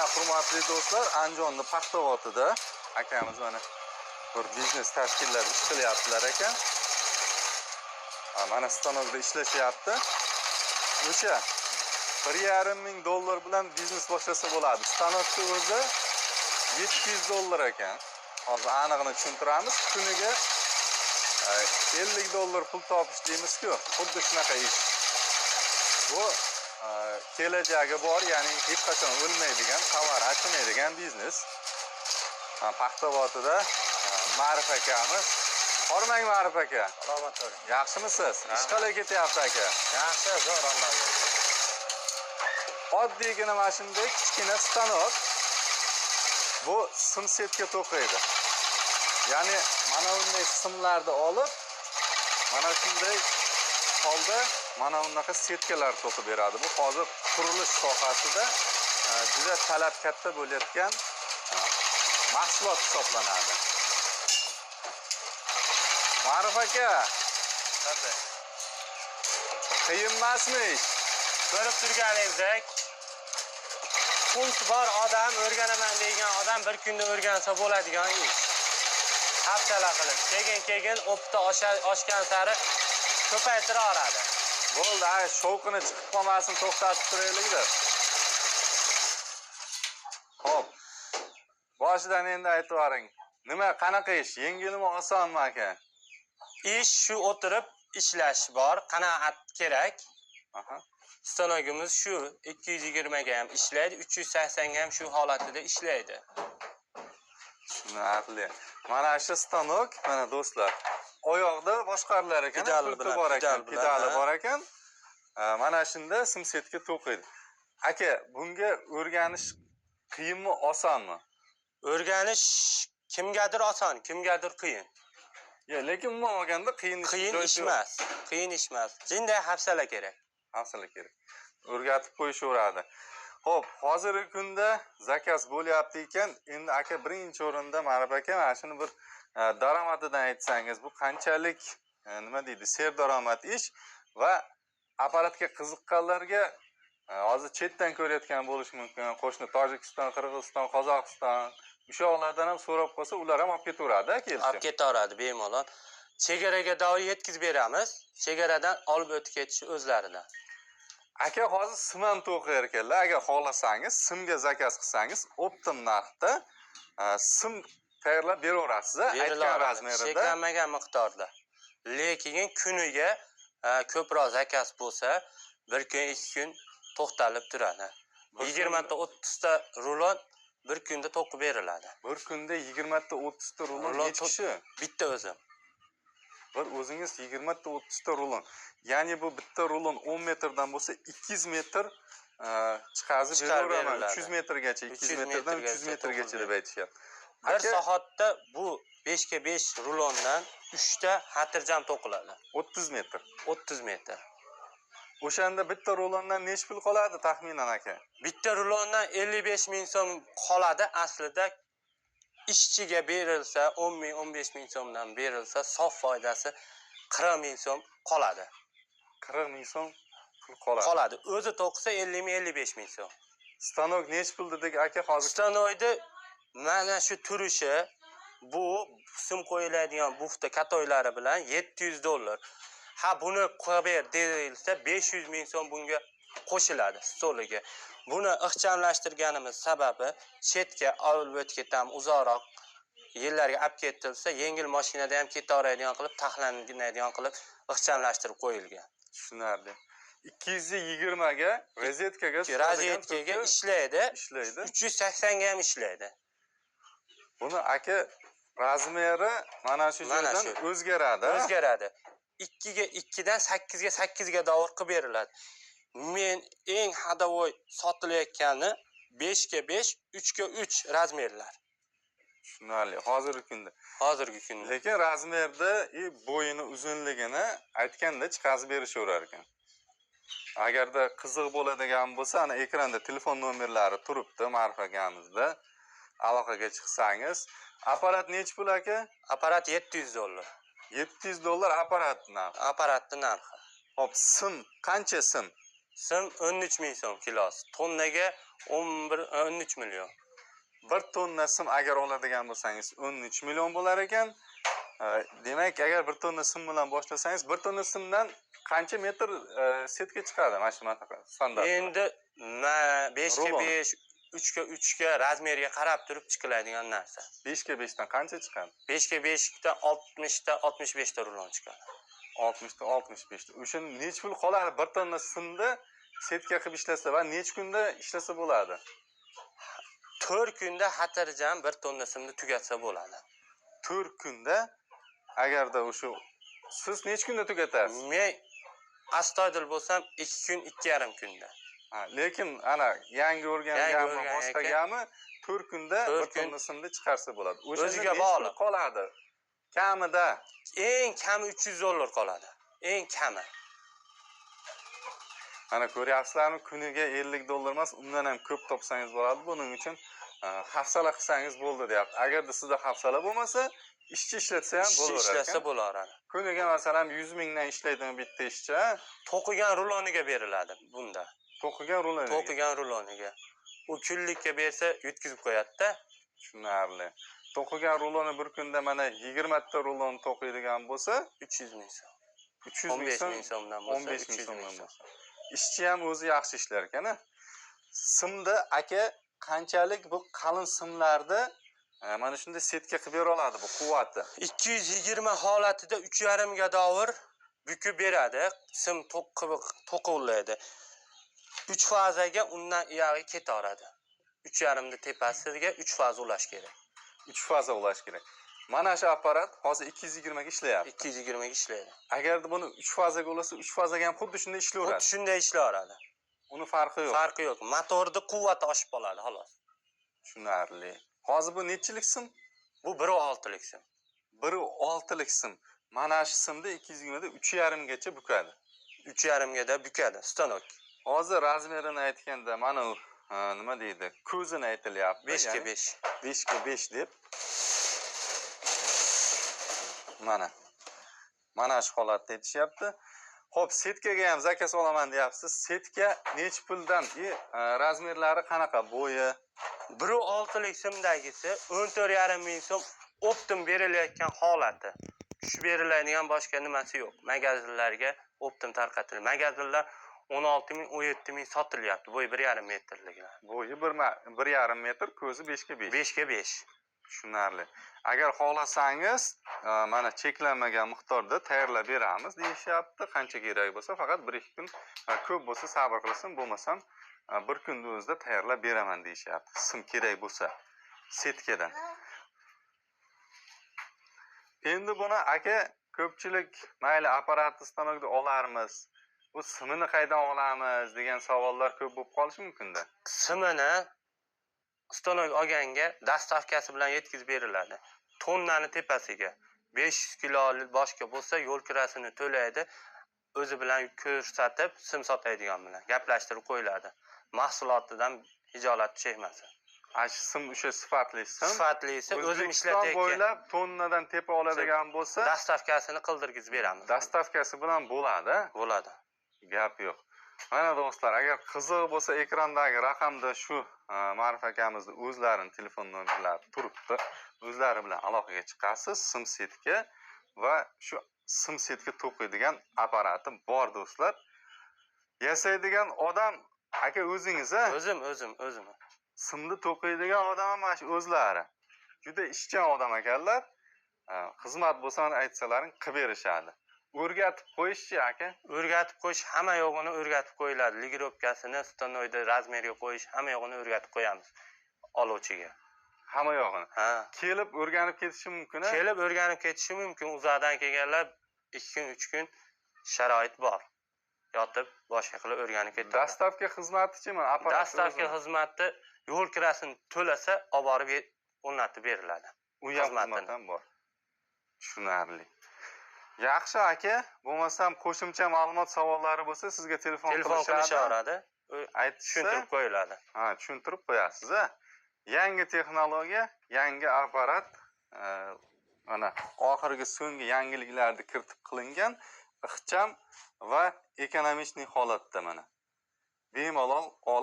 Mana hurmatli do'stlar, Andijonda Paxtavodida akamiz mana bir biznes tashkillab ish qilyaptilar ekan. Mana stanokda ishlashyapti. O'sha $1,5 ming bilan biznes boshlasa bo'ladi. Stanokning o'zi $700 ekan. Hozir aniqini tushuntiramiz. Kuniga $50 pul topish deymiz-ku, xuddi shunaqa ish. Bu kelajagi bor, ya'ni hech qachon o'lmaydigan, tovar achimaydigan biznes. Paxtavodida Ma'rif akamiz. Hormang Ma'rif aka. Salomat bo'ling. Yaxshimisiz? Ish qalay ketyapti aka? Yaxshi, zo'r Allohga. Oddiygina mana shunday kichkina stanok. Bu sim setga to'qiydi. Ya'ni mana bunday simlarni olib, mana shunday holda mana bunaqa setkalar to'qib beradi. Bu hozir qurilish sohasida juda talab katta bo'layotgan mahsulot hisoblanadi. Ma'rif aka, qiyin emasmi ish? Ko'rib turganingizdek, pulsi bor odam, o'rganaman degan odam bir kunda o'rgansa bo'ladigan ish. Hafsala qilib, keyin opta oshgan sari ko'paytiraveradi. Bo'ldi, shovqini chiqib qolmasin, to'xtatib turaylik-da. Xo'p. Boshidan endi aytib o'ring. Nima, qanaqa ish? Yengilmi, osonmi aka? Ish shu o'tirib ishlash bor, qanoat kerak. Stanogimiz shu 220 ga ham ishlaydi, 380 ga ham shu holatida ishlaydi. Tushunarli. Mana shu stanok, mana do'stlar, oyoqda boshqarilar ekan, pulti bor ekan, pedali bor ekan. Mana shunda simsetga to'qiydi. Aka, bunga o'rganish qiyinmi, osonmi? O'rganish kimgadir oson, kimgadir qiyin. Lekin umuman olganda qiyin ish emas. Qiyin ish emas. Jinday hafsala kerak. Hafsala kerak. O'rgatib qo'yishaveradi. Xo'p, hozirgi kunda zakaz bo'lyapti ekan, endi aka birinchi o'rinda Ma'rif aka mana shuni bir daromadidan aytsangiz, bu qanchalik nima deydi, serdaromad ish va apparatga qiziqqanlarga hozir chetdan ko'rayotgan bo'lishi mumkin. Qo'shni Tojikiston, Qirg'iziston, Qozog'iston o'shalardan ham so'rab qolsa, ular ham olib ketaveradi, kelishib. Olib ketaveradi bemalol. Chegaraga doir yetkazib beramiz. Chegaradan olib o'tib ketish o'zlaridan. Aka hozir sim ham to'qiyar ekanlar. Agar xohlasangiz, simga zakaz qilsangiz, optim narxda sim tayyorlab beraverasiz, aytgan razmerida. Cheklanmagan miqdorda. Lekin kuniga ko'proq zakaz bo'lsa, bir kun, 2 kun to'xtalib turadi. 20 ta 30 ta rulon bir kunda to'qib beriladi. Bir kunda 20 ta 30 ta rulon necha kishi? Bitta o'zim. Bir o'zingiz 20 ta 30 ta rulon. Ya'ni bu bitta rulon 10 metrdan bo'lsa 200 metr chiqazib beriladi. 300 metrgacha, 200 metrdan 300 metrgacha deb aytishyapti. Bir soatda bu 5 ga 5 rulondan 3 ta xotirjam to'qiladi. 30 metr. 30 metr. O'shanda bitta rulondan nech pul qoladi taxminan aka? Bitta rulondan 55 ming so'm qoladi. Aslida ishchiga berilsa 10 ming, 15 ming so'mdan berilsa, sof foydasi 40 ming so'm qoladi. 40 ming so'm pul qoladi. Qoladi. O'zi to'qisa 50 ming, 55 ming so'm. Stanok nech pul dedik aka hozir? Stanokda mana shu turishi, bu sim qo'yiladigan bufta katoylari bilan $700. Ha, buni qo'yib ber deyilsa 500 ming so'm bunga qo'shiladi stoliga. Buni ixchamlashtirganimiz sababi chetga olib o'tib ketamiz, uzoqroq yillarga olib ketilsa, yengil mashinada ham ketaveradigan qilib, taxlanadigan qilib ixchamlashtirib qo'yilgan. Tushunarli. 220 ga rozetkaga ishlaydi. 380 ga ham ishlaydi. Buni aka razmeri mana shu yerdan o'zgaradi. O'zgaradi. 2 ga 2 dan 8 ga 8 ga davr qilib beriladi. Men eng hadavoy sotilayotgani 5 ga 5, 3 ga 3 razmerlar. Tushunarli. Hozirgi kunda. Lekin razmerda bo'yini uzunligini aytganda chiqazib berishaverar ekan. Agarda qiziq bo'ladigan bo'lsa, ana ekranda telefon nomerlari turibdi Ma'rif akamizda. Aloqaga chiqsangiz, apparat nech pul aka? Apparat $700. $700 apparatni narxi. Apparatning narxi. Hop, sim qancha sim? Sim 13 ming so'm kilosi. Tonnaga 13 million. 1 tonna sim agar oladigan bo'lsangiz 13 million bo'lar ekan. Demak, agar 1 tonna sim bilan boshlasangiz, 1 tonna simdan qancha metr setka chiqadi mana shu standart? Endi 5 ga 5, 3 ga 3 ga razmeriga qarab turib chiqiladigan narsa. 5 ga 5 dan qancha chiqadi? 5 ga 5 dan 60 ta 65 ta rulon chiqadi. 60 ta 65 ta. O'sha necha pul qoladi 1 tonna simda setka qilib ishlasa va necha kunda ishlasa bo'ladi? 4 kunda xotirjam 1 tonna simni tugatsa bo'ladi. 4 kunda agarda o'sha siz necha kunda tugatasiz? Men astoydil bo'lsam 2 kun, 2,5 kunda. Lekin ana yangi o'rganganmi, boshqagami 4 kunda 1 tonna simni chiqarsa bo'ladi. O'ziga bog'liq qoladi. Kamida eng kami $300 qoladi. Eng kami. Ana ko'ryapsizlarmi, kuniga $50 emas, undan ham ko'p topsangiz bo'ladi. Buning uchun hafsala qilsangiz bo'ldi deyapti. Agarda sizda hafsala bo'lmasa, ishchi ishlatsa ham bo'laveradi. Ishlasa bo'laveradi. Kuniga masalan 100 mingdan ishlaydimi bitta ishchi? To'qigan ruloniga beriladi bunda. To'qigan ruloniga. To'qigan ruloniga. U kunlikka bersa yutkizib qo'yadi-da. Tushunarli. To'qigan ruloni bir kunda mana 20 ta rulon to'qiydigan bo'lsa, 300 ming so'm. 300 ming 15 ming so'mdan bo'lsa, 15 ming 300 ming so'mdan so'm. bo'lsa. Ishchi ham o'zi yaxshi ishlar ekan-a. Simda aka qanchalik bu qalin simlarda mana shunday setka qilib bera oladi bu quvvati? 220 holatida 3,5 ga davr bukib beradi. Sim to'qiladi. 3 fazaga undan iyog'i ketaveradi. 3,5 da tepasiga 3 faza ulash kerak. 3 faza ulash kerak. Mana shu apparat hozir 220 ga ishlayapti. 220 ga ishlaydi. Agarda buni 3 fazaga ulasa, 3 fazaga ham xuddi shunday ishlayveradi. Xuddi shunday ishlayveradi. Uni farqi yo'q. Farqi yo'q. Motorda quvvati oshib qoladi, xolos. Tushunarli. Hozir bu nechilik sim? Bu 1.6lik sim. 1.6lik sim. Mana shu simda 220 da 3,5 gacha bukadi. 3,5 ga da bukadi, stanok. Hozir razmerini aytganda mana u nima deydi? Ko'zini aytilyapti. 5 ga 5. 5 ga 5 deb. Mana shu holatda aytishyapti. Xo'p, setkaga ham zakaz olaman deyapsiz. Setka necha puldan? Razmerlari qanaqa? Bo'yi 1.6lik simdagisi 14,5 ming so'm optim berilayotgan holati. Tushib beriladigan boshqa nimasi yo'q. Magazinlarga optim tarqatiladi. Magazinlar 16 ming, 17 ming sotilyapti. Bo'yi 1,5 metrliklar. bo'yi 1,5 metr, ko'zi 5 ga 5. 5 ga 5. Tushunarli. Agar xohlasangiz, mana cheklanmagan miqdorda tayyorlab beramiz deyishyapti. Qancha kerak bo'lsa, faqat 1-2 kun, ko'p bo'lsa sabr qilsin, bo'lmasam 1 kunda o'zida tayyorlab beraman deyishyapti. Sim kerak bo'lsa setkadan. Endi buni aka ko'pchilik mayli apparatni stanokda olarmiz, bu simini qaydan olamiz degan savollar ko'p bo'lib qolishi mumkin-da. Simini stanok olganga dastavkasi bilan yetkazib beriladi. Tonnani tepasiga 500 kilolik boshqa bo'lsa, yo'l kirasini to'laydi. O'zi bilan ko'rsatib, sim sotadigan bilan gaplashtirib qo'yiladi. Mahsulotidan hijolat tushmaysin. Sim o'sha sifatli sim. Sifatlisi o'zim ishlatayotgan ishlatayotgan bo'ylab tonnadan tepa oladigan bo'lsa, dastavkasini qildirgizib beramiz. dastavkasi bilan bo'ladi. Bo'ladi. Gap yo'q. Mana do'stlar, agar qiziq bo'lsa, ekrandagi raqamda shu Ma'ruf akamizning o'zlarining telefon nomerlari turibdi. O'zlari bilan aloqaga chiqasiz. Sim setka va shu sim setka to'qiydigan apparati bor do'stlar. Yasaydigan odam aka o'zingiz-a? O'zim. Simni to'qiydigan odam mana shu o'zlari. Juda ishchan odam ekanlar. Xizmat bo'lsa aytsalaring qilib berishadi. O'rgatib qo'yishchi aka? O'rgatib qo'yish, hamma yo'g'ini o'rgatib qo'yiladi. Ligirovkasini, stanoyda razmerga qo'yish, hamma yo'g'ini o'rgatib qo'yamiz oluvchiga. Hamma yo'g'ini. Ha. Kelib o'rganib ketishi mumkin-a? Kelib o'rganib ketishi mumkin. Uzoqdan kelganlar 2 kun, 3 kun sharoit bor. Yotib boshqa qilib o'rganib ketadi. Dastavka xizmatichimi? Dastavka xizmati yo'l kirasini to'lasa, olib borib o'rnatib beriladi. U xizmati ham bor. Tushunarli. Yaxshi aka, bo'lmasam qo'shimcha ma'lumot savollari bo'lsa, sizga telefon qilishaveradi. Tushuntirib qo'yiladi. Tushuntirib qo'yasiz-a. Yangi texnologiya, yangi apparat, mana oxirgi so'nggi yangiliklarni kiritib qilingan, ixcham va ekonomik holatda mana. Bemalol olib